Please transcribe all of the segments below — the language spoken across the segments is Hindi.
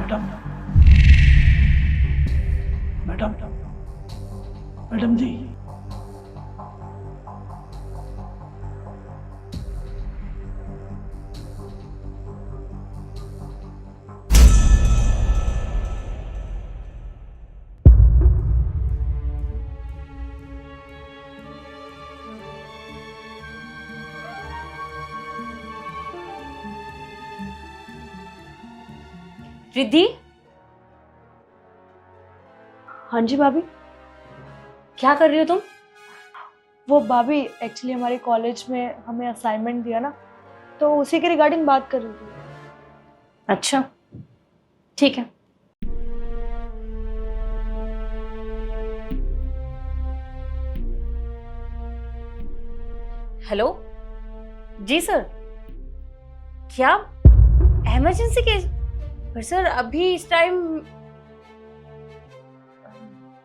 मैडम मैडम मैडम जी, रिद्धि, हाँ जी भाभी। क्या कर रही हो तुम? वो भाभी एक्चुअली हमारे कॉलेज में हमें असाइनमेंट दिया ना, तो उसी के रिगार्डिंग बात कर रही थी। अच्छा, ठीक है। हेलो जी सर, क्या इमरजेंसी केस? पर सर अभी इस टाइम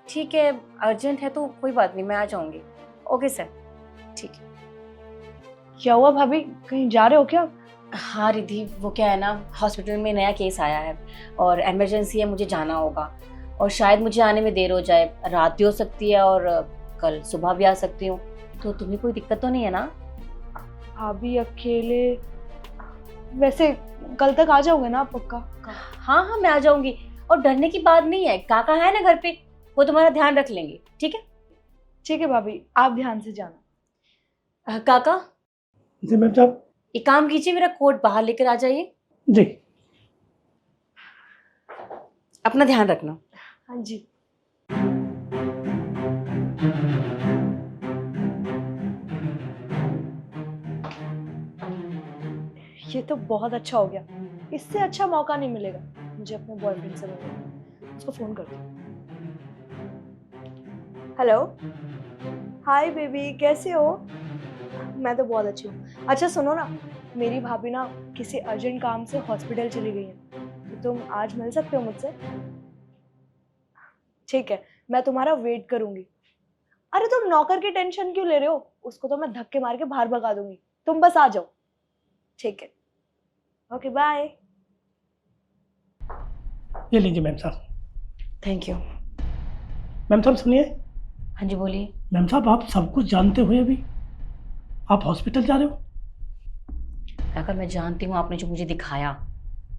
ठीक है, अर्जेंट है तो कोई बात नहीं, मैं आ जाऊंगी। ओके सर, ठीक है। क्या हुआ भाभी, कहीं जा रहे हो क्या? हाँ रिद्धि, वो क्या है ना, हॉस्पिटल में नया केस आया है और इमरजेंसी है, मुझे जाना होगा और शायद मुझे आने में देर हो जाए, रात भी हो सकती है और कल सुबह भी आ सकती हूँ। तो तुम्हें कोई दिक्कत तो नहीं है ना? भाभी अकेले? वैसे कल तक आ जाओगे ना आप पक्का? हाँ हाँ, मैं आ जाऊंगी और डरने की बात नहीं है, काका है ना घर पे, वो तुम्हारा ध्यान रख लेंगे। ठीक है? ठीक है भाभी, आप ध्यान से जाना। काका जी मैम साहब। एक काम कीजिए, मेरा कोट बाहर लेकर आ जाइए। जी अपना ध्यान रखना। हाँ जी। ये तो बहुत अच्छा हो गया, इससे अच्छा मौका नहीं मिलेगा मुझे अपने बॉयफ्रेंड से मिलने का। उसको फोन करती हूँ। हेलो, हाय बेबी, कैसे हो? मैं तो बहुत अच्छी हूँ। अच्छा सुनो ना, मेरी भाभी ना किसी अर्जेंट काम से हॉस्पिटल चली गई है, तो तुम आज मिल सकते हो मुझसे? ठीक है, मैं तुम्हारा वेट करूंगी। अरे तुम नौकर की टेंशन क्यों ले रहे हो, उसको तो मैं धक्के मार के बाहर भगा दूंगी, तुम बस आ जाओ। ठीक है, ओके बाय। ये लीजिए मैम साहब। Thank you. मैम साहब सुनिए। हाँ जी बोलिए। मैम साहब, आप सब कुछ जानते हुए भी आप हॉस्पिटल जा रहे हो? काका मैं जानती हूँ, आपने जो मुझे दिखाया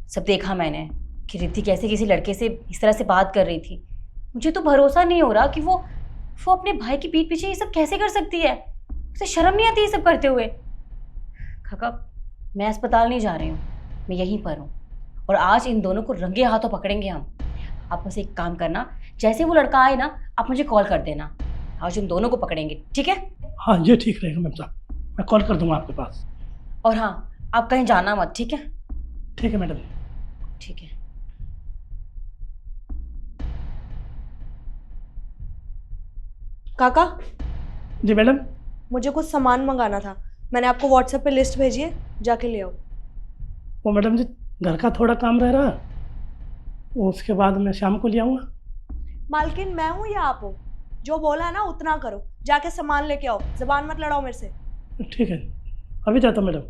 सब देखा मैंने, कि रिद्धि कैसे किसी लड़के से इस तरह से बात कर रही थी। मुझे तो भरोसा नहीं हो रहा कि वो अपने भाई की पीठ पीछे ये सब कैसे कर सकती है। उसे शर्म नहीं आती ये सब करते हुए। काका मैं अस्पताल नहीं जा रही हूँ, मैं यहीं पर हूँ और आज इन दोनों को रंगे हाथों पकड़ेंगे हम। आप बस एक काम करना, जैसे वो लड़का आए ना आप मुझे कॉल कर देना, आज इन दोनों को पकड़ेंगे। ठीक है? हाँ ये ठीक रहेगा मैम साहब, मैं कॉल कर दूंगा आपके पास। और हाँ, आप कहीं जाना मत। ठीक है? ठीक है मैडम। ठीक है। काका, जी मैडम। मुझे कुछ सामान मंगाना था, मैंने आपको व्हाट्सएप पे लिस्ट भेजी है, जाके ले आओ। वो मैडम जी, घर का थोड़ा काम रह रहा है, वो उसके बाद मैं शाम को ले आऊँगा। मालकिन मैं हूँ या आप हो? जो बोला है ना उतना करो, जाके सामान लेके आओ, जबान मत लड़ाओ मेरे से। ठीक है, अभी जाता हूँ मैडम।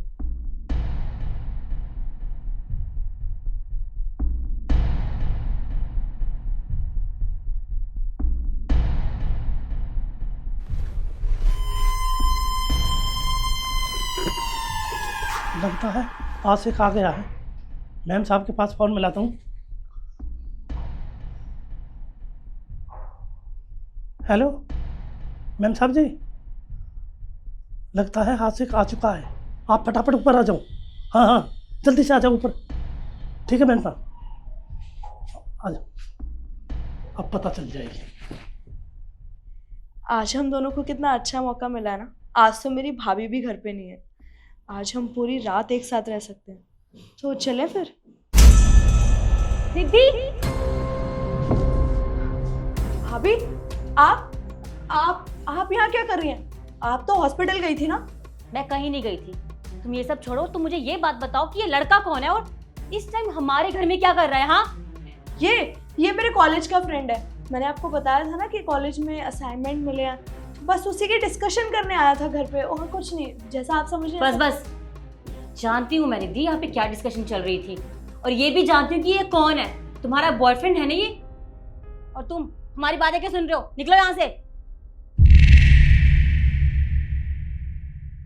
लगता है आशिक आ गया है, मैम साहब के पास फ़ोन मिलाता हूँ। हेलो मैम साहब जी, लगता है आशिक आ चुका है, आप फटाफट ऊपर आ जाओ। हाँ हाँ, जल्दी से आ जाओ ऊपर। ठीक है मैम साहब, आ जाओ, अब पता चल जाएगी। आज हम दोनों को कितना अच्छा मौका मिला है ना, आज तो मेरी भाभी भी घर पे नहीं है, आज हम पूरी रात एक साथ रह सकते हैं। तो चले फिर। रिद्धि, भाभी, आप यहाँ क्या कर रही हैं? आप तो हॉस्पिटल गई थी ना? मैं कहीं नहीं गई थी, तुम ये सब छोड़ो। तुम मुझे ये बात बताओ कि ये लड़का कौन है और इस टाइम हमारे घर में क्या कर रहा है? हाँ, ये मेरे कॉलेज का फ्रेंड है, मैंने आपको बताया था ना कि कॉलेज में असाइनमेंट मिले हैं, बस उसी की डिस्कशन करने आया था घर पे, और कुछ नहीं, जैसा आप समझ बस बस, जानती हूँ मैं रिद्धि यहाँ पे क्या डिस्कशन चल रही थी, और ये भी जानती हूँ कि ये कौन है। तुम्हारा बॉयफ्रेंड है ना ये? और तुम हमारी बातें क्या सुन रहे हो? निकलो यहाँ से।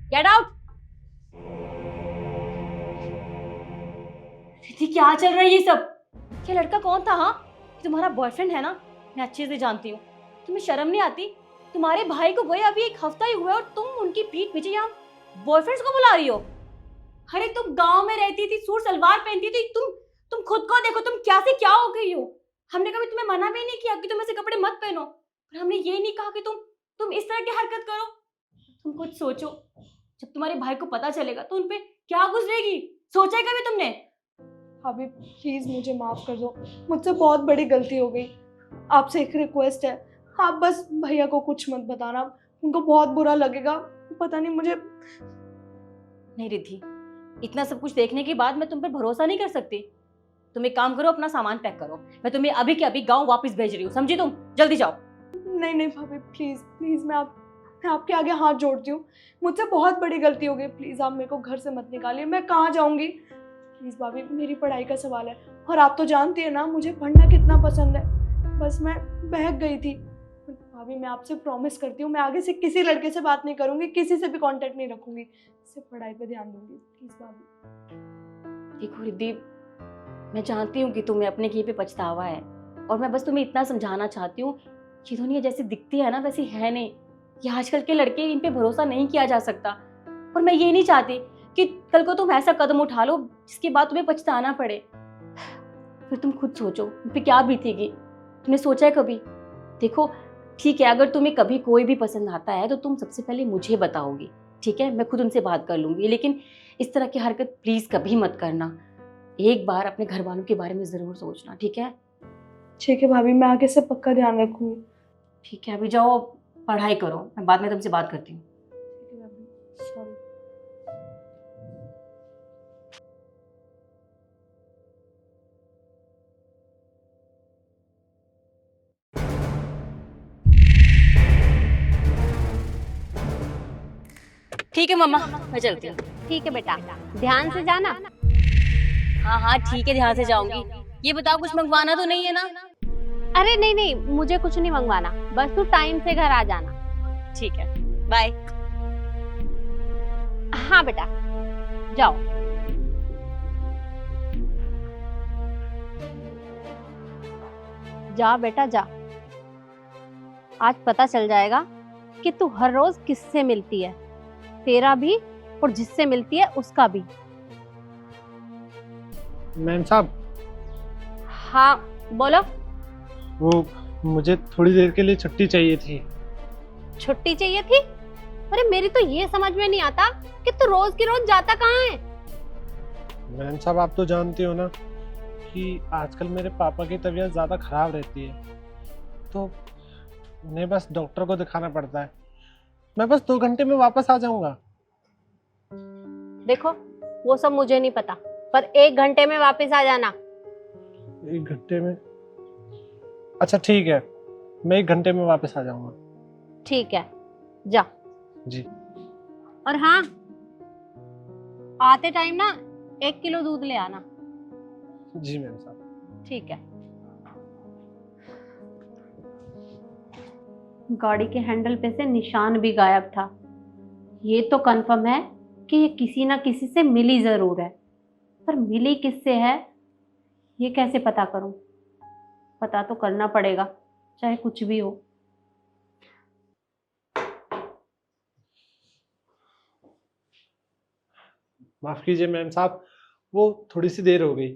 Get out. रिद्धि क्या चल रहा है ये सब? ये लड़का कौन था? हाँ, तुम्हारा बॉयफ्रेंड है ना? मैं अच्छे से जानती हूँ। तुम्हें शर्म नहीं आती? तुम्हारे भाई को गए अभी 1 हफ्ता ही हुआ है और तुम उनकी पीठ पीछे यहाँ बॉयफ्रेंड्स को बुला रही हो। अरे तुम गांव में रहती थी, सूट सलवार पहनती थी, तुम खुद को देखो, तुम क्या से क्या हो गई हो। हमने कभी तुम्हें मना भी नहीं किया कि तुम ऐसे कपड़े मत पहनो, पर हमने ये नहीं कहा कि तुम इस तरह की हरकत करो। तुम कुछ सोचो, जब तुम्हारे भाई को पता चलेगा तो उनपे क्या गुजरेगी, सोचा है कभी तुमने? भाभी प्लीज मुझे माफ कर दो, मुझसे बहुत बड़ी गलती हो गई। आपसे एक रिक्वेस्ट है, आप बस भैया को कुछ मत बताना, उनको बहुत बुरा लगेगा। पता नहीं मुझे। नहीं रिद्धि, इतना सब कुछ देखने के बाद मैं तुम पर भरोसा नहीं कर सकती। तुम एक काम करो, अपना सामान पैक करो, मैं तुम्हें अभी के अभी गांव वापस भेज रही हूँ, समझी? तुम जल्दी जाओ। नहीं नहीं भाभी प्लीज प्लीज, मैं आपके आगे हाथ जोड़ती हूँ, मुझसे बहुत बड़ी गलती हो गई। प्लीज आप मेरे को घर से मत निकालिए, मैं कहाँ जाऊँगी? प्लीज भाभी, मेरी पढ़ाई का सवाल है और आप तो जानती है ना मुझे पढ़ना कितना पसंद है। बस मैं बहक गई थी। भाभी मैं आपसे प्रॉमिस करती हूँ, मैं आगे से किसी लड़के से बात नहीं करूँगी, किसी से भी कांटेक्ट नहीं रखूँगी, सिर्फ पढ़ाई पे ध्यान दूंगी। प्लीज भाभी। देखो रिद्धि, मैं जानती हूँ कि तुम्हें अपने किए पे पछतावा है, और मैं बस तुम्हें इतना समझाना चाहती हूँ, ये दुनिया जैसी दिखती है ना वैसी है नहीं। ये आजकल के लड़के, इन पे भरोसा नहीं किया जा सकता। और मैं ये नहीं चाहती कि कल को तुम ऐसा कदम उठा लो जिसके बाद तुम्हें पछताना पड़े। फिर तुम खुद सोचो उन पे क्या बीतेगी। तुमने सोचा है कभी? देखो ठीक है, अगर तुम्हें कभी कोई भी पसंद आता है तो तुम सबसे पहले मुझे बताओगी, ठीक है? मैं खुद उनसे बात कर लूंगी, लेकिन इस तरह की हरकत प्लीज कभी मत करना। एक बार अपने घर वालों के बारे में जरूर सोचना, ठीक है? ठीक है भाभी, मैं आगे से पक्का ध्यान रखूंगी। ठीक है, अभी जाओ पढ़ाई करो, मैं बाद में तुमसे बात करती हूँ। ठीक है भाभी, सॉरी। ठीक है मम्मा, मैं चलती हूँ। ठीक है बेटा, ध्यान से जाना। हाँ हाँ ठीक है, ध्यान से जाऊंगी। ये बताओ कुछ मंगवाना तो नहीं है ना? अरे नहीं नहीं, मुझे कुछ नहीं मंगवाना, बस तू टाइम से घर आ जाना। ठीक है, बाय। हाँ बेटा, जाओ। जा बेटा जा, आज पता चल जाएगा कि तू हर रोज किससे मिलती है, तेरा भी और जिससे मिलती है उसका भी। मैम साहब, हाँ बोलो। वो मुझे थोड़ी देर के लिए छुट्टी चाहिए थी। छुट्टी चाहिए थी? अरे मेरी तो ये समझ में नहीं आता कि तू रोज की रोज जाता कहाँ है। मैम साहब, आप तो जानते हो ना कि आजकल मेरे पापा की तबीयत ज़्यादा ख़राब रहती है, तो उन्हें बस डॉक्टर को दिखाना पड़ता है। मैं बस 2 घंटे में वापस आ जाऊंगा। देखो वो सब मुझे नहीं पता, पर 1 घंटे में वापस आ जाना। 1 घंटे में? अच्छा ठीक है, मैं 1 घंटे में वापस आ जाऊंगा। ठीक है, जा। जी। और हाँ, आते टाइम ना 1 किलो दूध ले आना। जी मैम साहब। ठीक है। गाड़ी के हैंडल पे से निशान भी गायब था। ये तो कंफर्म है कि ये किसी ना किसी से मिली जरूर है, पर मिली किससे है ये कैसे पता करूं? पता तो करना पड़ेगा, चाहे कुछ भी हो। माफ़ कीजिए मैम साहब, वो थोड़ी सी देर हो गई।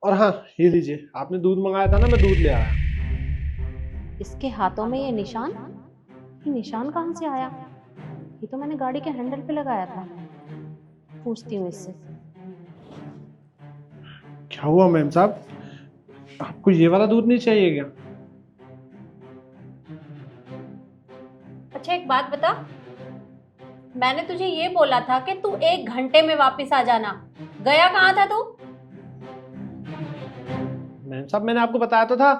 और हाँ, ये लीजिए, आपने दूध मंगाया था ना, मैं दूध ले आया। इसके हाथों में ये निशान कहाँ से आया? ये तो मैंने गाड़ी के हैंडल पे लगाया था। पूछती हूँ इससे। क्या हुआ मैम साहब, आपको ये वाला दूध नहीं चाहिए क्या? अच्छा एक बात बता, मैंने तुझे ये बोला था कि तू 1 घंटे में वापस आ जाना, गया कहाँ था तू? मैम साहब, मैंने आपको बताया तो था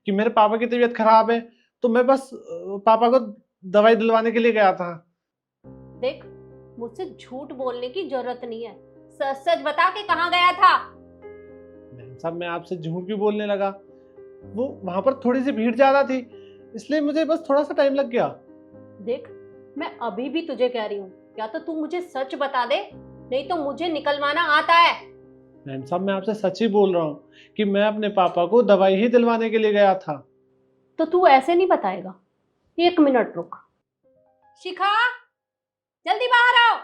कि मेरे पापा की तबीयत खराब है, तो मैं बस पापा को दवाई दिलवाने के लिए गया था। देख, मुझसे झूठ बोलने की जरूरत नहीं है, सच सच बता के कहाँ गया था। मैम साहब मैं आपसे झूठ भी बोलने लगा, वो वहां पर थोड़ी सी भीड़ ज्यादा थी, इसलिए मुझे बस थोड़ा सा टाइम लग गया। देख, मैं अभी भी तुझे कह रही हूँ, या तो तू मुझे सच बता दे, नहीं तो मुझे निकलवाना आता है। मैम साहब मैं आपसे सच ही बोल रहा हूँ कि मैं अपने पापा को दवाई ही दिलवाने के लिए गया था। तो तू ऐसे नहीं बताएगा। 1 मिनट रुक। शिखा, जल्दी बाहर आओ।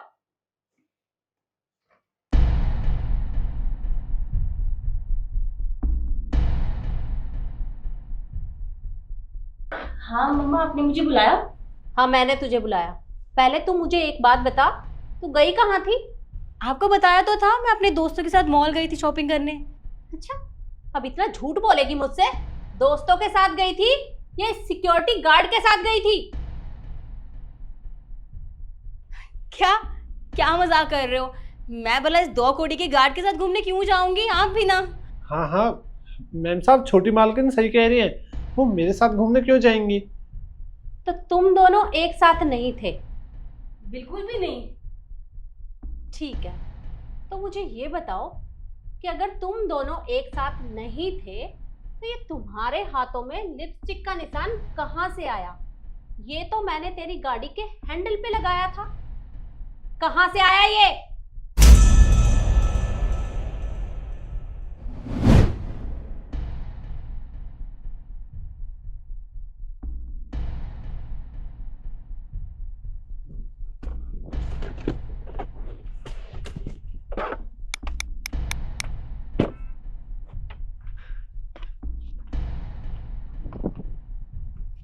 हाँ मम्मा, आपने मुझे बुलाया? हाँ, मैंने तुझे बुलाया। पहले तू मुझे एक बात बता, तू गई कहाँ थी? आपको बताया तो था, मैं अपने दोस्तों के साथ मॉल गई थी शॉपिंग करने। अच्छा, अब इतना झूठ बोलेगी मुझसे? दोस्तों के साथ गई थी या सिक्योरिटी गार्ड के साथ गई थी? क्या क्या मजाक कर रहे हो? मैं भला इस 2 कोड़ी के गार्ड के साथ घूमने क्यों जाऊंगी? आप भी ना। हाँ हाँ मैम साहब, छोटी मालकिन सही कह रही है, वो मेरे साथ घूमने क्यों जाएंगी? तो तुम दोनों एक साथ नहीं थे? बिल्कुल भी नहीं। ठीक है, तो मुझे ये बताओ कि अगर तुम दोनों एक साथ नहीं थे तो ये तुम्हारे हाथों में लिपस्टिक का निशान कहाँ से आया? ये तो मैंने तेरी गाड़ी के हैंडल पे लगाया था। कहाँ से आया ये?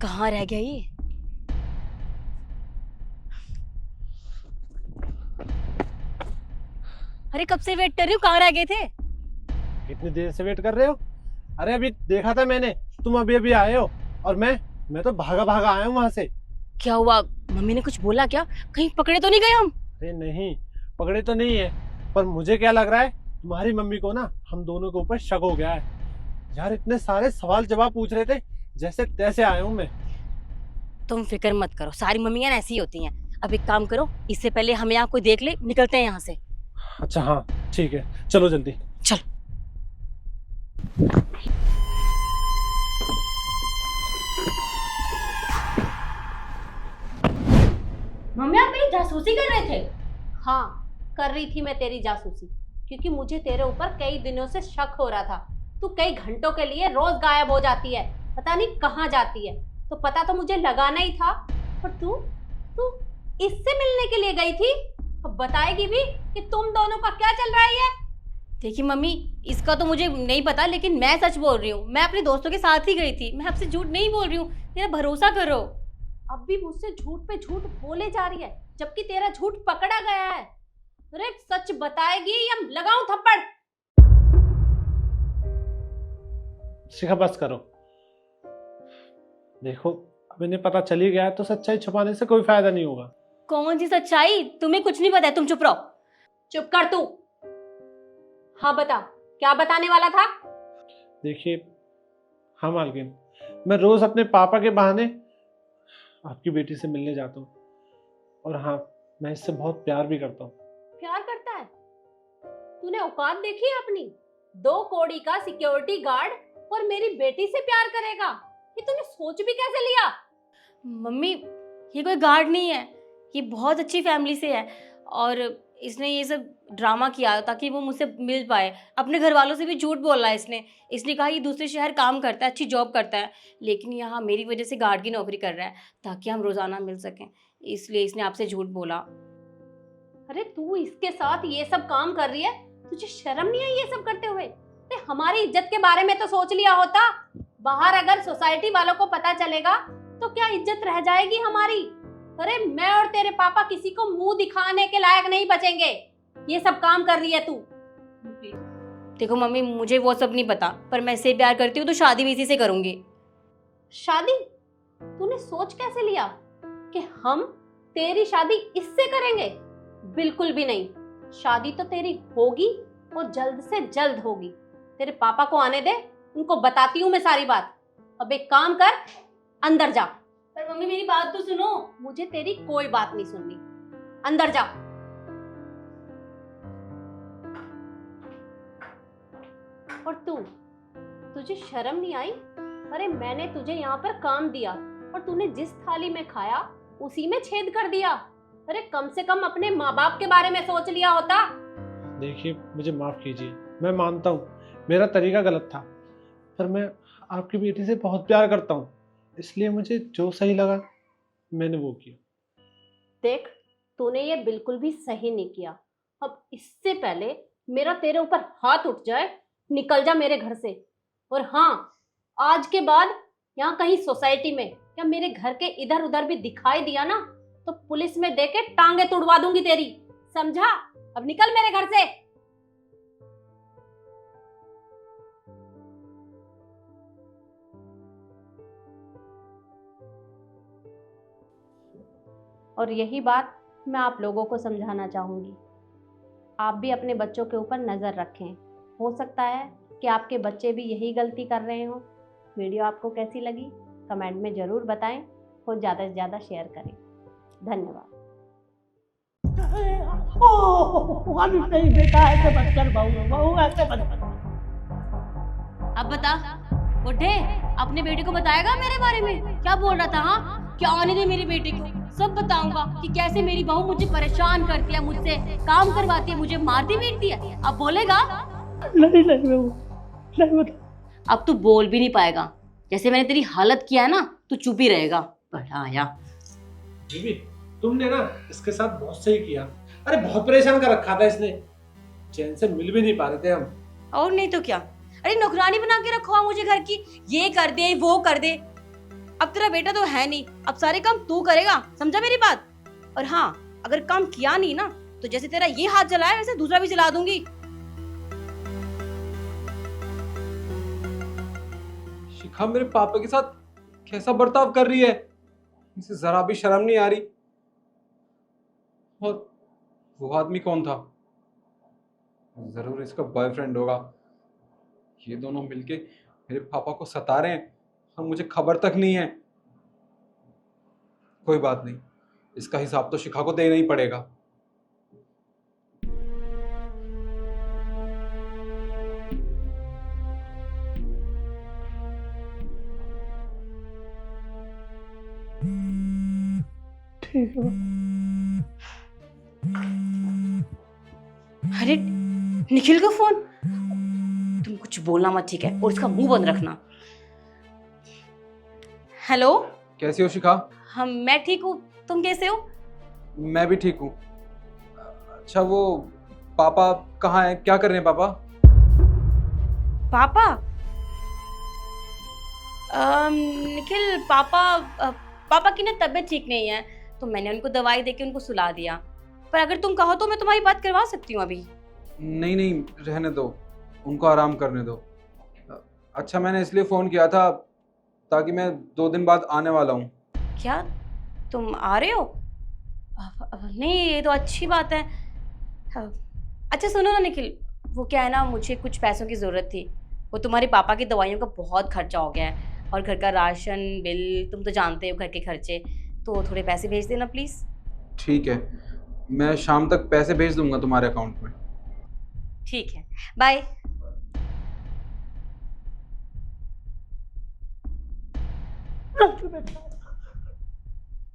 कहाँ रह गया ये? अरे कब से वेट कर रही हूँ, कहाँ रह गए थे? इतनी देर से वेट कर रहे हो? अरे अभी देखा था मैंने, तुम अभी अभी आए हो और मैं तो भागा भागा आया हूँ वहां से। क्या हुआ? मम्मी ने कुछ बोला क्या? कहीं पकड़े तो नहीं गए हम? अरे नहीं, पकड़े तो नहीं है, पर मुझे क्या लग रहा है, तुम्हारी मम्मी को ना हम दोनों के ऊपर शक हो गया है। यार इतने सारे सवाल जवाब पूछ रहे थे, जैसे तैसे आया हूँ मैं। तुम फिक्र मत करो, सारी मम्मियाँ ऐसी ही होती हैं। अब एक काम करो, इससे पहले हमें यहाँ कोई देख ले, निकलते हैं यहाँ से। अच्छा हाँ ठीक है, चलो जल्दी। चल। मम्मी, आप मेरी जासूसी कर रहे थे? हाँ, कर रही थी मैं तेरी जासूसी, क्योंकि मुझे तेरे ऊपर कई दिनों से शक हो रहा था। तू कई घंटों के लिए रोज गायब हो जाती है, पता नहीं कहाँ जाती है। तो पता तो मुझे लगाना ही था, पर तू तू इससे मिलने के लिए गई थी। अब बताएगी भी कि तुम दोनों का क्या चल रहा है ये? देखिए मम्मी, इसका तो मुझे नहीं पता, लेकिन मैं सच बोल रही हूँ। मैं अपने दोस्तों के साथ ही गई थी, मैं आपसे झूठ नहीं बोल रही हूँ, मेरा भरोसा करो। अब भी मुझसे झूठ पे झूठ बोले जा रही है, जबकि तेरा झूठ पकड़ा गया है। अरे सच बताएगी या लगाऊं थप्पड़? शिखा बस करो, देखो अब इन्हें पता चल ही गया है तो सच्चाई छुपाने से कोई फायदा नहीं होगा। कौन सी सच्चाई? तुम्हें कुछ नहीं पता है, तुम चुप रहो। चुप कर तू। हाँ बता, क्या बताने वाला था? देखिए, हाँ मालकिन, मैं रोज अपने पापा के बहाने आपकी बेटी से मिलने जाता हूँ, और हाँ मैं इससे बहुत प्यार भी करता हूँ। प्यार करता है? तूने औकात देखी है अपनी? 2 कौड़ी का सिक्योरिटी गार्ड और मेरी बेटी से प्यार करेगा? ये तूने सोच भी कैसे लिया? मम्मी, ये कोई गार्ड नहीं है, ये बहुत अच्छी फैमिली से है, और इसने ये सब ड्रामा किया ताकि वो मुझसे मिल पाए। अपने घर वालों से भी झूठ बोला है इसने कहा ये दूसरे शहर काम करता है, अच्छी जॉब करता है, लेकिन यहाँ मेरी वजह से गार्ड की नौकरी कर रहा है ताकि हम रोज़ाना मिल सकें, इसलिए इसने आपसे झूठ बोला। अरे तू इसके साथ ये सब काम कर रही है, तुझे शर्म नहीं आई ये सब करते हुए? अरे हमारी इज्जत के बारे में तो सोच लिया होता। बाहर अगर सोसाइटी वालों को पता चलेगा तो क्या इज्जत रह जाएगी हमारी? अरे मैं और तेरे पापा किसी को मुंह दिखाने के लायक नहीं बचेंगे। ये सब काम कर रही है तू। देखो मम्मी, मुझे वो सब नहीं पता, पर मैं इससे प्यार करती हूँ तो शादी भी इसी से करूंगी। शादी? तूने सोच कैसे लिया कि हम तेरी शादी इससे करेंगे? बिल्कुल भी नहीं। शादी तो तेरी होगी और जल्द से जल्द होगी। तेरे पापा को आने दे, उनको बताती हूँ मैं सारी बात। अब एक काम कर, अंदर जा। पर मम्मी मेरी बात तो सुनो। मुझे तेरी कोई बात नहीं सुननी, अंदर जा। और तुझे शर्म नहीं आई? अरे मैंने तुझे यहाँ पर काम दिया और तूने जिस थाली में खाया उसी में छेद कर दिया। अरे कम से कम अपने माँ बाप के बारे में सोच लिया होता। देखिए, मुझे माफ़ कीजिए, मैं मानता हूँ मेरा तरीका गलत था, पर मैं आपकी बेटी से बहुत प्यार करता हूँ, इसलिए मुझे जो सही लगा मैंने वो किया। देख, तूने ये बिल्कुल भी सही नहीं किया। अब इससे पहले मेरा तेरे ऊपर हाथ उठ जाए, निकल जा मेरे घर से। और हाँ, आज के बाद यहाँ कहीं सोसाइटी में या मेरे घर के इधर उधर भी दिखाई दिया ना तो पुलिस में देके टांगे तुड़वा दूंगी तेरी, समझा? अब निकल मेरे घर से। और यही बात मैं आप लोगों को समझाना चाहूंगी। आप भी अपने बच्चों के ऊपर नज़र रखें। हो सकता है कि आपके बच्चे भी यही गलती कर रहे हों। वीडियो आपको कैसी लगी कमेंट में ज़रूर बताएं और ज़्यादा से ज़्यादा शेयर करें। धन्यवाद। ओह अभी नहीं बेटा, ऐसे मत कर बहू, ऐसे मत कर। अब बता बुढ़े, अपने बेटे को बताएगा मेरे बारे में? क्या बोल रहा था? हाँ, क्या आने दे मेरी बेटी को, सब बताऊंगा कि कैसे मेरी बहू मुझे परेशान करती है, मुझसे काम करवाती है, मुझे मारती पीटती है। अब बोलेगा? नहीं बहू, नहीं बता। अब तू बोल भी नहीं पाएगा। जैसे मैंने तेरी हालत किया है ना, तू चुप ही रहेगा। बड़ा आया। बीबी, तुमने ना इसके साथ बहुत सही किया। अरे बहुत परेशान कर रखा था इसने, चैन से मिल भी नहीं पा रहे थे हम। और नहीं तो क्या। अरे नौकरानी बना के रखो मुझे घर की, ये कर दे वो कर दे। अब तेरा बेटा तो है नहीं, अब सारे काम तू करेगा, समझा मेरी बात? और हाँ, अगर काम किया नहीं ना तो जैसे तेरा ये हाथ जलाया वैसे दूसरा भी जला दूंगी। शिखा मेरे पापा के साथ कैसा बर्ताव कर रही है, इसे जरा भी शर्म नहीं आ रही। और वो आदमी कौन था? जरूर इसका बॉयफ्रेंड होगा। ये दोनों मिलके मेरे पापा को सता रहे हैं और मुझे खबर तक नहीं है। कोई बात नहीं, इसका हिसाब तो शिखा को देना ही पड़ेगा। ठीक है। अरे निखिल का फोन। तुम कुछ बोलना मत, ठीक है? और इसका मुंह बंद रखना। हेलो। कैसी हो शिखा? हम मैं ठीक हूँ, तुम कैसे हो? मैं भी ठीक हूँ। अच्छा, वो पापा कहाँ हैं? क्या कर रहे हैं पापा? पापा? निखिल, पापा की ना तबीयत ठीक नहीं है तो मैंने उनको दवाई देके उनको सुला दिया। पर अगर तुम कहो तो मैं तुम्हारी बात करवा सकती हूँ अभी। नहीं नहीं, रहने दो, उनको आराम करने दो। अच्छा, मैंने इसलिए फ़ोन किया था ताकि मैं 2 दिन बाद आने वाला हूँ। क्या तुम आ रहे हो? नहीं, ये तो अच्छी बात है। अच्छा सुनो ना निखिल, वो क्या है ना, मुझे कुछ पैसों की ज़रूरत थी। वो तुम्हारे पापा की दवाइयों का बहुत खर्चा हो गया है और घर का राशन बिल, तुम तो जानते हो घर के खर्चे, तो थोड़े पैसे भेज देना प्लीज़। ठीक है, मैं शाम तक पैसे भेज दूंगा तुम्हारे अकाउंट में। ठीक है, बाय।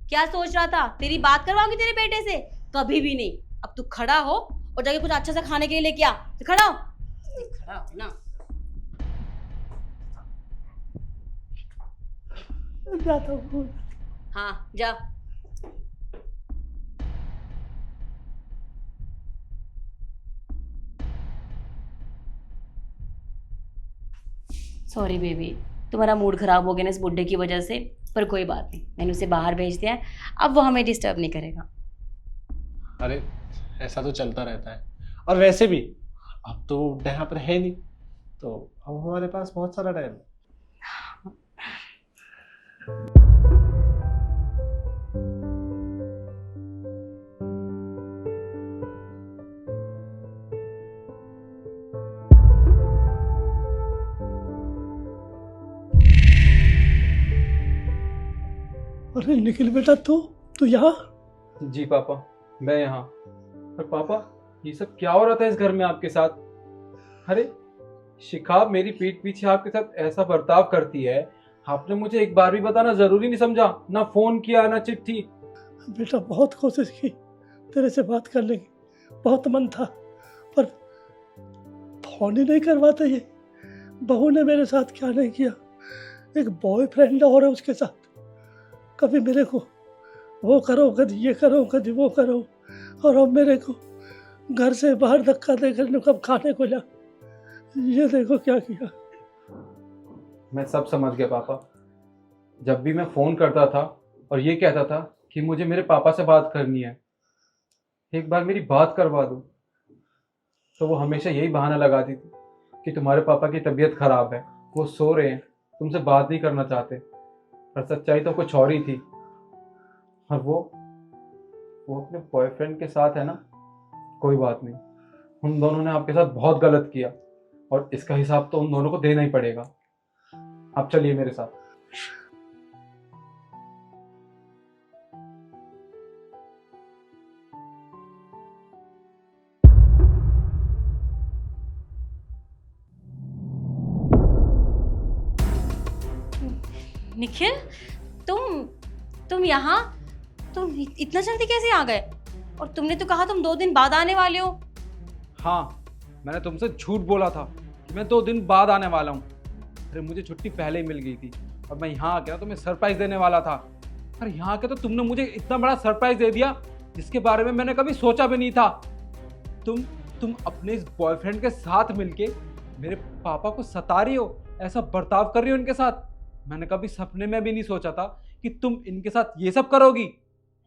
क्या सोच रहा था? तेरी बात करवाऊंगी तेरे बेटे से? कभी भी नहीं। अब तू खड़ा हो और जाके कुछ अच्छा सा खाने के लिए लेके आ। तो खड़ा हो, खड़ा हो ना। जाता हूँ। हाँ जा। सॉरी बेबी, तुम्हारा मूड खराब हो गया ना इस बुड्ढे की वजह से, पर कोई बात नहीं, मैंने उसे बाहर भेज दिया है, अब वो हमें डिस्टर्ब नहीं करेगा। अरे ऐसा तो चलता रहता है, और वैसे भी अब तो यहाँ पर है नहीं, तो अब हमारे पास बहुत सारा टाइम है। अरे निखिल बेटा, तू यहाँ? जी पापा, मैं यहाँ। पर पापा, ये सब क्या हो रहा था इस घर में आपके साथ? अरे शिखा मेरी पीठ पीछे आपके साथ ऐसा बर्ताव करती है, आपने मुझे एक बार भी बताना जरूरी नहीं समझा? ना फोन किया, ना चिट्ठी। बेटा बहुत कोशिश की तेरे से बात करने की, बहुत मन था, पर फोन ही नहीं करवाते ये। बहू ने मेरे साथ क्या नहीं किया। एक बॉयफ्रेंड और है उसके साथ, कभी मेरे को वो करो, कभी ये करो, कभी वो करो, और अब मेरे को घर से बाहर धक्का देकर कब खाने को ला। ये देखो क्या किया। मैं सब समझ गया पापा। जब भी मैं फोन करता था और ये कहता था कि मुझे मेरे पापा से बात करनी है, एक बार मेरी बात करवा दो, तो वो हमेशा यही बहाना लगाती थी कि तुम्हारे पापा की तबीयत खराब है, वो सो रहे हैं, तुमसे बात नहीं करना चाहते। पर सच्चाई तो कुछ और ही थी। और वो अपने बॉयफ्रेंड के साथ है ना। कोई बात नहीं, उन दोनों ने आपके साथ बहुत गलत किया और इसका हिसाब तो उन दोनों को देना ही पड़ेगा। आप चलिए मेरे साथ। निखिल, तुम यहाँ, तुम इतना जल्दी कैसे आ गए? और तुमने तो कहा तुम 2 दिन बाद आने वाले हो। हाँ, मैंने तुमसे झूठ बोला था कि मैं 2 दिन बाद आने वाला हूँ। अरे मुझे छुट्टी पहले ही मिल गई थी और मैं यहाँ आके ना तुम्हें सरप्राइज देने वाला था। पर यहाँ आके तो तुमने मुझे इतना बड़ा सरप्राइज दे दिया जिसके बारे में मैंने कभी सोचा भी नहीं था। तुम अपने इस बॉयफ्रेंड के साथ मिलके मेरे पापा को सता रही हो, ऐसा बर्ताव कर रही हो इनके साथ। मैंने कभी सपने में भी नहीं सोचा था कि तुम इनके साथ ये सब करोगी।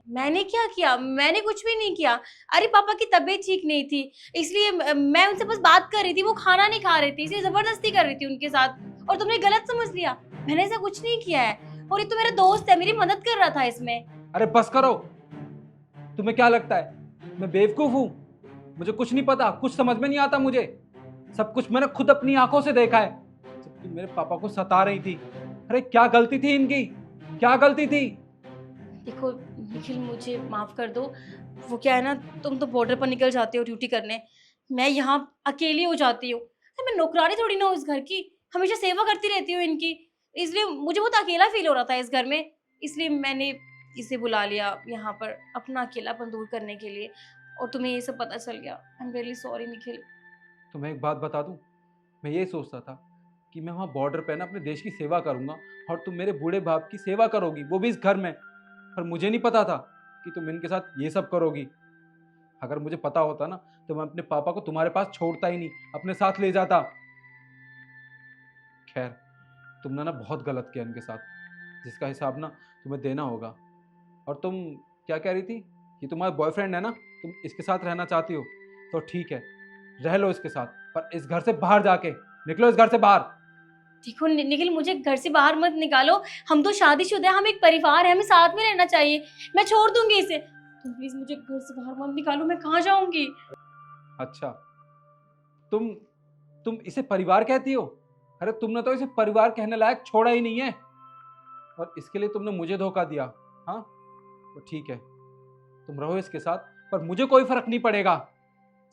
मैंने क्या किया? मैंने कुछ भी नहीं किया। अरे पापा की तबीयत ठीक नहीं थी, इसलिए मैं उनसे बस बात कर रही थी। वो खाना नहीं खा रही थी, इसलिए जबरदस्ती कर रही थी उनके साथ, और तुमने गलत समझ लिया। मैंने ऐसा कुछ नहीं किया है, और ये तो मेरा दोस्त है, मेरी मदद कर रहा था इसमें। अरे बस करो। तुम्हें क्या लगता है मैं बेवकूफ हूँ? मुझे कुछ नहीं पता, कुछ समझ में नहीं आता मुझे। सब कुछ मैंने खुद अपनी आंखों से देखा है, जब तुम मेरे पापा को सता रही थी। अरे क्या गलती थी इनकी, क्या गलती थी? देखो निखिल, मुझे माफ कर दो। वो क्या है ना, तुम तो बॉर्डर पर निकल जाते हो ड्यूटी करने, मैं यहाँ अकेली हो जाती हूँ। मैं नौकरानी थोड़ी ना हूँ इस घर की, हमेशा सेवा करती रहती हूँ इनकी, इसलिए मुझे बहुत अकेला फील हो रहा था इस घर में। इसलिए मैंने इसे बुला लिया यहाँ पर अपना अकेलापन दूर करने के लिए, और तुम्हें ये सब पता चल गया। I am really sorry Nikhil. तुम्हें एक बात बता दूं, मैं ये सोचता था कि मैं वहाँ बॉर्डर पे ना अपने देश की सेवा करूंगा और तुम मेरे बूढ़े बाप की सेवा करोगी, वो भी इस घर में। पर मुझे नहीं पता था कि तुम इनके साथ ये सब करोगी। अगर मुझे पता होता ना तो मैं अपने पापा को तुम्हारे पास छोड़ता ही नहीं, अपने साथ ले जाता। खैर, तुमने ना बहुत गलत किया इनके साथ, जिसका हिसाब ना तुम्हें देना होगा। और तुम क्या कह रही थी? ये तुम्हारा बॉयफ्रेंड है ना, तुम इसके साथ रहना चाहती हो तो ठीक है, रह लो इसके साथ, पर इस घर से बाहर जाके निकलो, इस घर से बाहर। देखो निखिल, मुझे घर से बाहर मत निकालो। हम तो शादीशुदा हैं, हम एक परिवार है, हमें साथ में रहना चाहिए। मैं छोड़ दूंगी इसे, तुम प्लीज मुझे घर से बाहर मत निकालो। मैं कहाँ जाऊंगी? अच्छा, तुम इसे परिवार कहती हो? अरे तुमने तो इसे परिवार कहने लायक छोड़ा ही नहीं है, और इसके लिए तुमने मुझे धोखा दिया। हाँ तो ठीक है, तुम रहो इसके साथ, पर मुझे कोई फर्क नहीं पड़ेगा,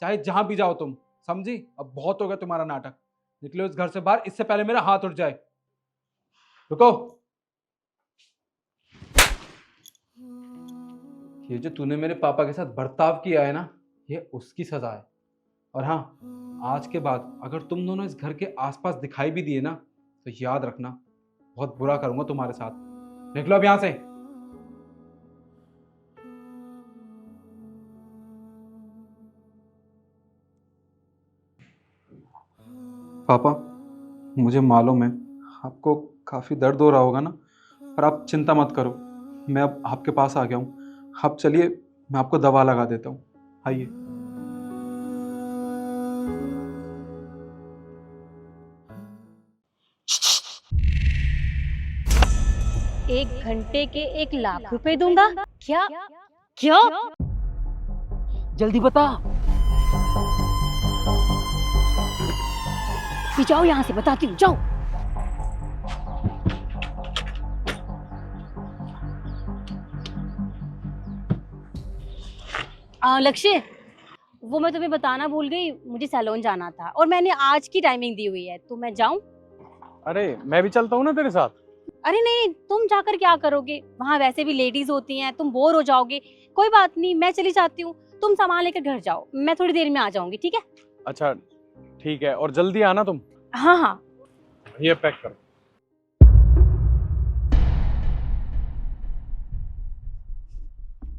चाहे जहां भी जाओ तुम। समझी? अब बहुत हो गया तुम्हारा नाटक, निकलो इस घर से बाहर, इससे पहले मेरा हाथ उठ जाए। रुको। ये जो तूने मेरे पापा के साथ बर्ताव किया है ना, ये उसकी सजा है। और हाँ, आज के बाद अगर तुम दोनों इस घर के आसपास दिखाई भी दिए ना, तो याद रखना, बहुत बुरा करूंगा तुम्हारे साथ। निकलो अब यहां से। पापा, मुझे मालूम है आपको काफ़ी दर्द हो रहा होगा ना, पर आप चिंता मत करो, मैं अब आपके पास आ गया हूँ। आप चलिए, मैं आपको दवा लगा देता हूँ, आइए। 1 घंटे के 1 लाख रुपए दूंगा? क्या क्या? जल्दी बता। जाओ यहाँ से, बताती हूँ, जाओ। लक्ष्य, वो मैं तुम्हें बताना भूल गई, मुझे सैलून जाना था और मैंने आज की टाइमिंग दी हुई है, तो मैं जाऊं? अरे मैं भी चलता हूँ ना तेरे साथ। अरे नहीं, तुम जाकर क्या करोगे? वहाँ वैसे भी लेडीज होती हैं, तुम बोर हो जाओगे। कोई बात नहीं, मैं चली जाती हूँ, तुम सामान लेकर घर जाओ, मैं थोड़ी देर में आ जाऊंगी, ठीक है? अच्छा ठीक है, और जल्दी आना तुम। हाँ हाँ। ये पैक कर।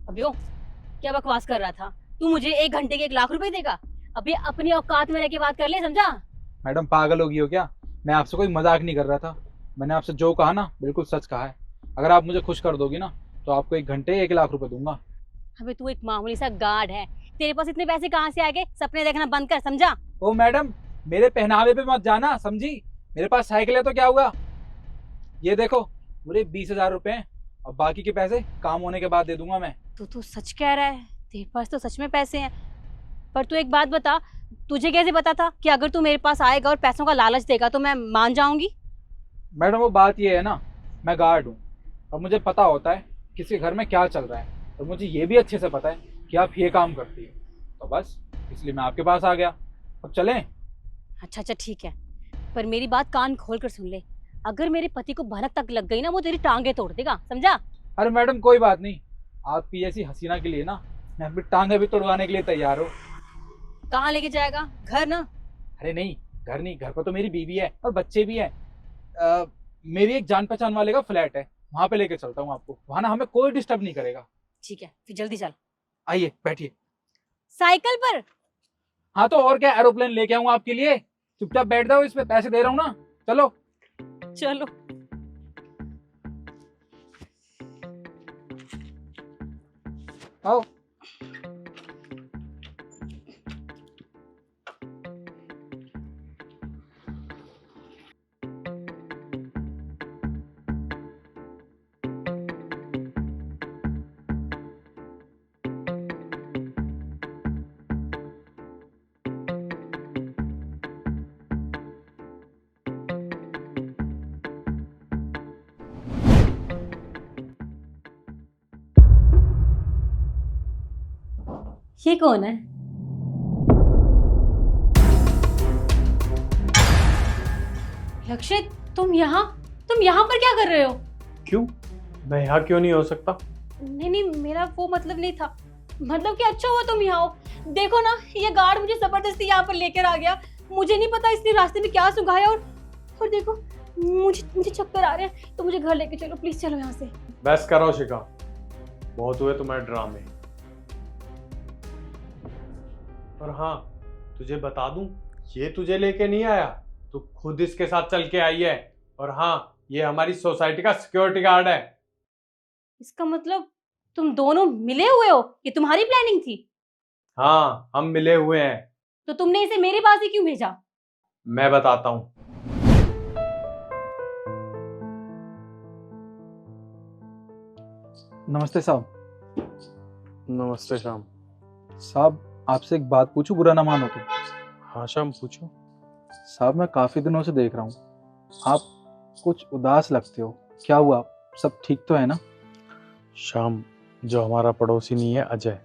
अभियो, क्या बकवास कर रहा था तू? मुझे 1 घंटे के 1 लाख रुपए देगा? अभी अपनी औकात में रह के बात कर ले, समझा? मैडम पागल हो गई हो क्या? मैं आपसे कोई मजाक नहीं कर रहा था। मैंने आपसे जो कहा ना बिल्कुल सच कहा है। अगर आप मुझे खुश कर दोगी ना तो आपको 1 घंटे 1 लाख रुपए दूंगा। अबे तू एक मामूली सा गार्ड है, तेरे पास इतने पैसे कहाँ से आ गए? सपने देखना बंद कर, समझा? ओ मैडम, मेरे पहनावे पे मत जाना, समझी? मेरे पास साइकिल है तो क्या हुआ? ये देखो, पूरे 20,000 रुपए हैं और बाकी के पैसे काम होने के बाद दे दूंगा मैं। तू सच कह रहा है? तेरे पास तो सच में पैसे हैं। पर तू एक बात बता, तुझे कैसे पता था कि अगर तू मेरे पास आएगा और पैसों का लालच देगा तो मैं मान जाऊंगी? मैडम वो बात ये है ना, मैं गार्ड हूँ और मुझे पता होता है किसी घर में क्या चल रहा है, और मुझे ये भी अच्छे से पता है कि आप ये काम करती है, तो बस इसलिए मैं आपके पास आ गया। अब चलें? अच्छा ठीक है, पर मेरी बात कान खोल कर सुन ले। अगर मेरे पति को भनक तक लग गई ना, वो तेरी टांगे तोड़ देगा, समझा? अरे मैडम कोई बात नहीं, आपकी जैसी हसीना के लिए ना मैं अपनी टांगे भी तोड़वाने के लिए तैयार हूँ। कहाँ लेके जाएगा? घर ना? अरे नहीं, घर नहीं, घर पर तो मेरी बीवी है और बच्चे भी हैं। मेरी एक जान पहचान वाले का फ्लैट है, वहां पे लेके चलता हूँ आपको। वहां ना हमें कोई डिस्टर्ब नहीं करेगा। ठीक है, फिर जल्दी चल। आइए बैठिए। साइकिल पर? हाँ तो और क्या, एरोप्लेन लेके आऊँ आपके लिए? चुपचाप बैठ जाओ, इस पे पैसे दे रहा हूँ ना। चलो चलो। आओ। ये कौन है? लक्षित, तुम यहाँ पर क्या कर रहे हो? क्यों? मैं यहाँ क्यों नहीं हो सकता? नहीं, मेरा वो मतलब नहीं था। मतलब कि अच्छा हुआ तुम यहाँ हो। देखो ना, ये गार्ड मुझे जबरदस्ती यहाँ पर लेकर आ गया। मुझे नहीं पता इसने रास्ते में क्या सुझाया, और देखो मुझे चक्कर आ रहे हैं, तो मुझे घर लेके चलो प्लीज, चलो यहाँ से। बस करो शिखा, बहुत हुए तुम्हारे ड्रामे। और हाँ, तुझे बता दूं, ये तुझे लेके नहीं आया, तू खुद इसके साथ चल के आई है। और हाँ, ये हमारी सोसाइटी का सिक्योरिटी गार्ड है। इसका मतलब तुम दोनों मिले हुए हो? ये तुम्हारी प्लानिंग थी? हाँ, हम मिले हुए हैं। तो तुमने इसे मेरे पास ही क्यों भेजा? मैं बताता हूँ। नमस्ते साहब। नमस्ते श्याम। साहब आपसे एक बात पूछूं, बुरा ना मानो तो? हाँ श्याम, पूछो। साहब मैं काफी दिनों से देख रहा हूँ, आप कुछ उदास लगते हो, क्या हुआ? सब ठीक तो है ना? श्याम, जो हमारा पड़ोसी नहीं है अजय,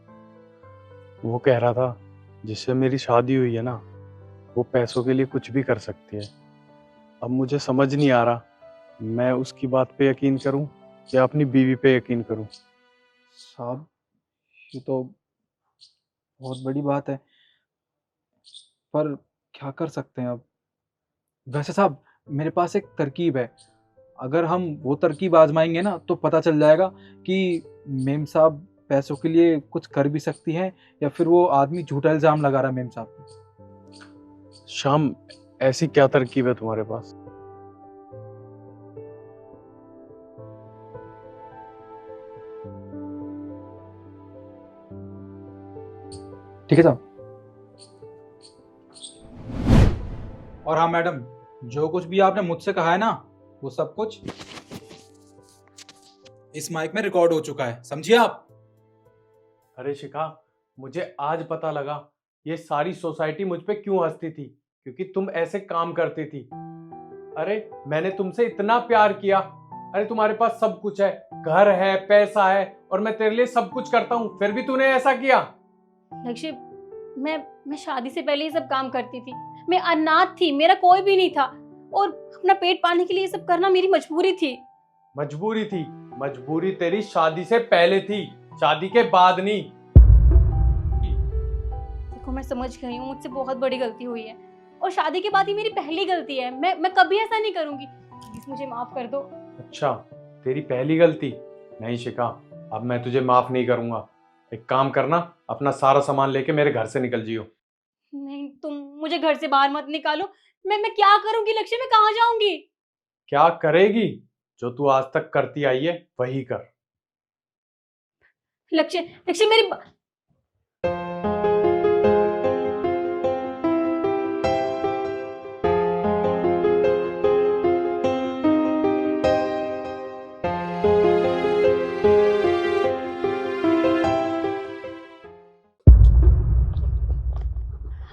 वो कह रहा था जिससे मेरी शादी हुई है ना, वो पैसों के लिए कुछ भी कर सकती है। अब मुझे समझ नहीं आ रहा, मैं उसकी बात पे यकीन करूं या अपनी बीवी पे यकीन करूं। साहब ये तो बहुत बड़ी बात है, पर क्या कर सकते हैं अब? वैसे साहब मेरे पास एक तरकीब है, अगर हम वो तरकीब आजमाएंगे ना तो पता चल जाएगा कि मेम साहब पैसों के लिए कुछ कर भी सकती हैं या फिर वो आदमी झूठा इल्जाम लगा रहा है मेम साहब पे। श्याम, ऐसी क्या तरकीब है तुम्हारे पास? ठीक है साहब। और हाँ मैडम, जो कुछ भी आपने मुझसे कहा है ना, वो सब कुछ इस माइक में रिकॉर्ड हो चुका है, समझिए आप। अरे शिखा, मुझे आज पता लगा ये सारी सोसाइटी मुझ पे क्यों हंसती थी, क्योंकि तुम ऐसे काम करती थी। अरे मैंने तुमसे इतना प्यार किया, अरे तुम्हारे पास सब कुछ है, घर है, पैसा है, और मैं तेरे लिए सब कुछ करता हूँ, फिर भी तूने ऐसा किया। लक्ष्य, मैं शादी से पहले ये सब काम करती थी। मैं अनाथ थी, मेरा कोई भी नहीं था, और अपना पेट पालने के लिए ये सब करना मेरी मजबूरी थी। मजबूरी थी? मजबूरी तेरी शादी से पहले थी, शादी के बाद नहीं। देखो मैं समझ गई हूँ, मुझसे बहुत बड़ी गलती हुई है, और शादी के बाद ही मेरी पहली गलती है। मैं कभी ऐसा नहीं करूंगी, प्लीज मुझे माफ कर दो। अच्छा, तेरी पहली गलती? नहीं शिखा, अब मैं तुझे माफ नहीं करूंगा। एक काम करना, अपना सारा सामान लेके मेरे घर से निकल जियो। नहीं, तुम मुझे घर से बाहर मत निकालो। मैं क्या करूंगी लक्ष्य, मैं कहाँ जाऊंगी? क्या करेगी? जो तू आज तक करती आई है वही कर। लक्ष्य लक्ष्य मेरी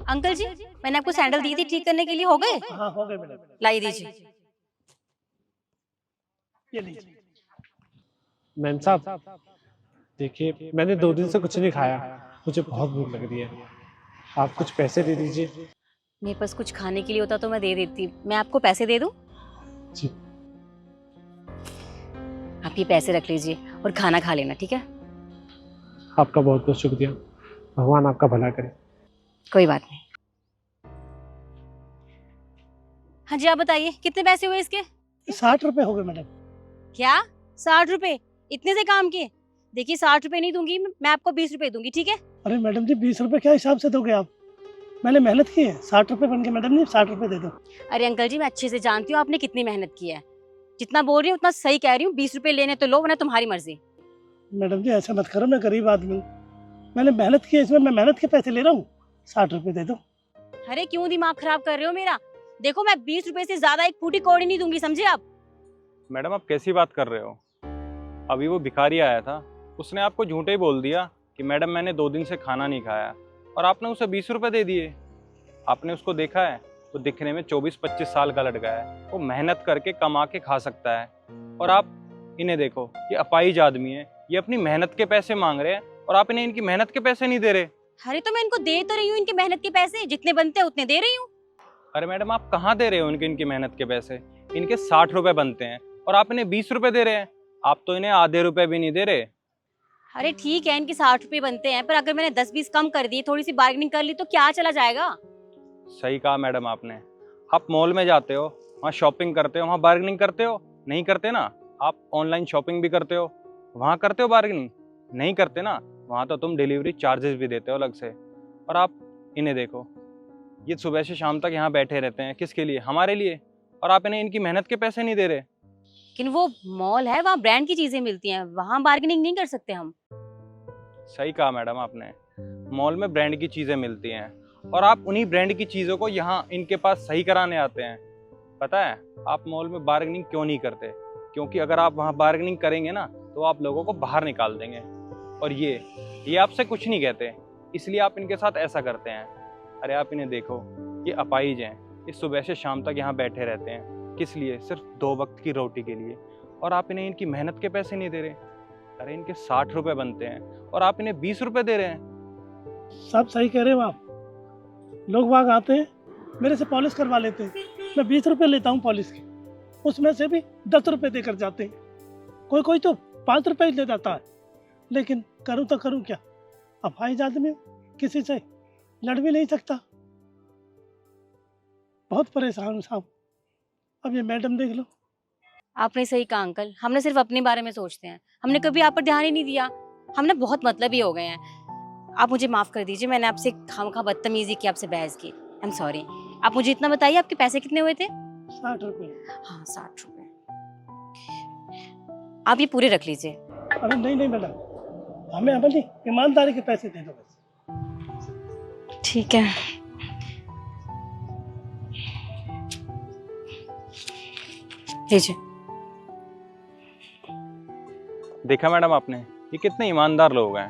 अंकल जी, मैंने आपको सैंडल दी थी ठीक करने के लिए, हो गए? हाँ हो गए मैडम। लाई दीजिए। ये लीजिए। मैम साहब देखिए, मैंने 2 दिन से कुछ नहीं खाया, मुझे बहुत भूख लग रही है। आप कुछ पैसे दे दीजिए। मेरे पास कुछ खाने के लिए होता तो मैं दे देती। मैं आपको पैसे दे दूं? जी। आप ये पैसे रख लीजिए और खाना खा लेना, ठीक है? आपका बहुत बहुत शुक्रिया, भगवान आपका भला करे। कोई बात नहीं। हाँ जी, आप बताइए कितने पैसे हुए इसके? 60 रुपए हो गए मैडम। क्या 60 रुपए? इतने से काम किए? देखिए 60 रुपए नहीं दूंगी मैं आपको 20 रुपए दूंगी, ठीक है? अरे मैडम जी 20 रुपए क्या हिसाब से दोगे आप? मैंने मेहनत की है, 60 रुपए बन के मैडम जी 60 रुपए दे दो। अरे अंकल जी, मैं अच्छे से जानती हूँ आपने कितनी मेहनत की है। जितना बोल रही हूँ उतना सही कह रही हूँ। 20 रुपए लेने तो लो, वरना तुम्हारी मर्जी। मैडम जी ऐसा मत करो, मैं गरीब आदमी हूँ, मैंने मेहनत की है, इसमें मैं मेहनत के पैसे ले रहा हूँ, 60 रुपए दे दो। अरे क्यों दिमाग खराब कर रहे हो मेरा? देखो मैं 20 रुपए से ज्यादा एक फूटी कौड़ी नहीं दूंगी, समझे आप? मैडम आप कैसी बात कर रहे हो? अभी वो भिखारी आया था, उसने आपको झूठे ही बोल दिया कि मैडम मैंने 2 दिन से खाना नहीं खाया, और आपने उसे 20 रुपए दे दिए। आपने उसको देखा है? वो दिखने में 24-25 साल का लड़का है, वो मेहनत करके कमा के खा सकता है। और आप इन्हें देखो, ये अपाहिज आदमी है, ये अपनी मेहनत के पैसे मांग रहे हैं और आप इन्हें इनकी मेहनत के पैसे नहीं दे रहे। अरे तो मैं इनको दे तो रही हूँ, इनके मेहनत के पैसे जितने बनते हैं उतने दे रही हूँ। अरे मैडम आप कहाँ दे रहे हो इनकी मेहनत के पैसे? इनके 60 रुपए बनते हैं और आप इन्हें 20 रुपए दे रहे हैं। आप तो इन्हें आधे रुपए भी नहीं दे रहे। अरे ठीक है, इनके 60 रुपए बनते हैं, पर अगर मैंने 10-20 कम कर दिए, थोड़ी सी बार्गेनिंग कर ली तो क्या चला जाएगा? सही कहा मैडम आपने। आप मॉल में जाते हो, वहाँ शॉपिंग करते हो, वहाँ बार्गेनिंग करते हो? नहीं करते ना। आप ऑनलाइन शॉपिंग भी करते हो, वहाँ करते हो बार्गेनिंग? नहीं करते ना। वहाँ तो तुम डिलीवरी चार्जेस भी देते हो अलग से। और आप इन्हें देखो, ये सुबह से शाम तक यहाँ बैठे रहते हैं, किसके लिए? हमारे लिए। और आप इन्हें इनकी मेहनत के पैसे नहीं दे रहे। लेकिन वो मॉल है, वहाँ ब्रांड की चीजें मिलती हैं, वहाँ बार्गेनिंग नहीं कर सकते हम। सही कहा मैडम आपने, मॉल में ब्रांड की चीज़ें मिलती हैं और आप उन्हीं ब्रांड की चीज़ों को यहाँ इनके पास सही कराने आते हैं। पता है आप मॉल में बार्गेनिंग क्यों नहीं करते? क्योंकि अगर आप वहाँ बार्गेनिंग करेंगे ना तो आप लोगों को बाहर निकाल देंगे। और ये आपसे कुछ नहीं कहते, इसलिए आप इनके साथ ऐसा करते हैं। अरे आप इन्हें देखो, ये अपाहिज हैं, ये सुबह से शाम तक यहाँ बैठे रहते हैं, किस लिए? सिर्फ 2 वक्त की रोटी के लिए। और आप इन्हें इनकी मेहनत के पैसे नहीं दे रहे। अरे इनके 60 रुपए बनते हैं और आप इन्हें 20 रुपए दे रहे हैं। सब सही कह रहे हो आप। लोग वहाँ आते हैं, मेरे से पॉलिश करवा लेते हैं, मैं 20 रुपए लेता हूँ पॉलिश के, उसमें से भी 10 रुपए देकर जाते हैं। कोई कोई तो 5 रुपए ही ले जाता है। लेकिन करूँ तो करूँ क्या? अपाहिज आदमी हूँ, किसी से लड़ भी नहीं सकता। बहुत परेशान हूँ साहब। अब ये मैडम देख लो। आपने सही कहा अंकल, हमने सिर्फ अपने बारे में सोचते हैं, हमने कभी आप पर ध्यान ही नहीं दिया। हमने बहुत मतलबी हो गए हैं। आप मुझे माफ कर दीजिए, मैंने आपसे खामखा बदतमीजी की, आपसे बहस की। I am sorry. आप मुझे इतना बताइए, आपके पैसे कितने हुए थे? 60 रुपए। हाँ 60 रुपए। आप ये पूरे रख लीजिए। अरे नहीं नहीं मैडम, हमें अपनी ईमानदारी के पैसे दे दो बस। ठीक है। लीजिए। देखा मैडम आपने, ये कितने ईमानदार लोग हैं।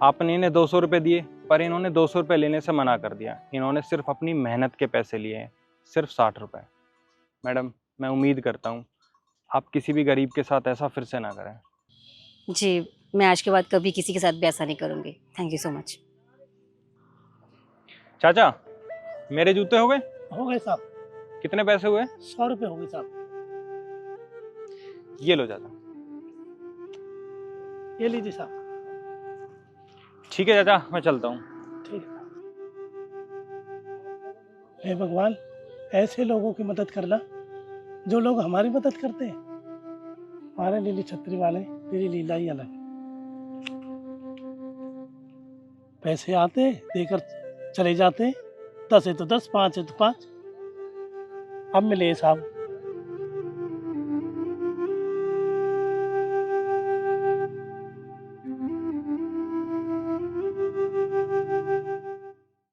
आपने इन्हें 200 रुपए दिए, पर इन्होंने 200 रुपए लेने से मना कर दिया। इन्होंने सिर्फ अपनी मेहनत के पैसे लिए हैं, सिर्फ 60 रुपए। मैडम मैं उम्मीद करता हूँ आप किसी भी गरीब के साथ ऐसा फिर से ना करें। जी, मैं आज के बाद कभी किसी के साथ भी ऐसा नहीं करूँगी। Thank you so much. चाचा, मेरे जूते हो गए? हो गए साहब, कितने पैसे हुए? 100 रुपये हो गए साहब। ये लो चाचा। ये लीजिए साहब। ठीक है चाचा, मैं चलता हूँ। ठीक है। हे भगवान, ऐसे लोगों की मदद करना जो लोग हमारी मदद करते हैं। हमारे नीली छतरी वाले, तेरी लीला ही अलग है। पैसे आते देकर चले जाते, 10 है तो 10, 5 है तो 5। अब मिले साहब।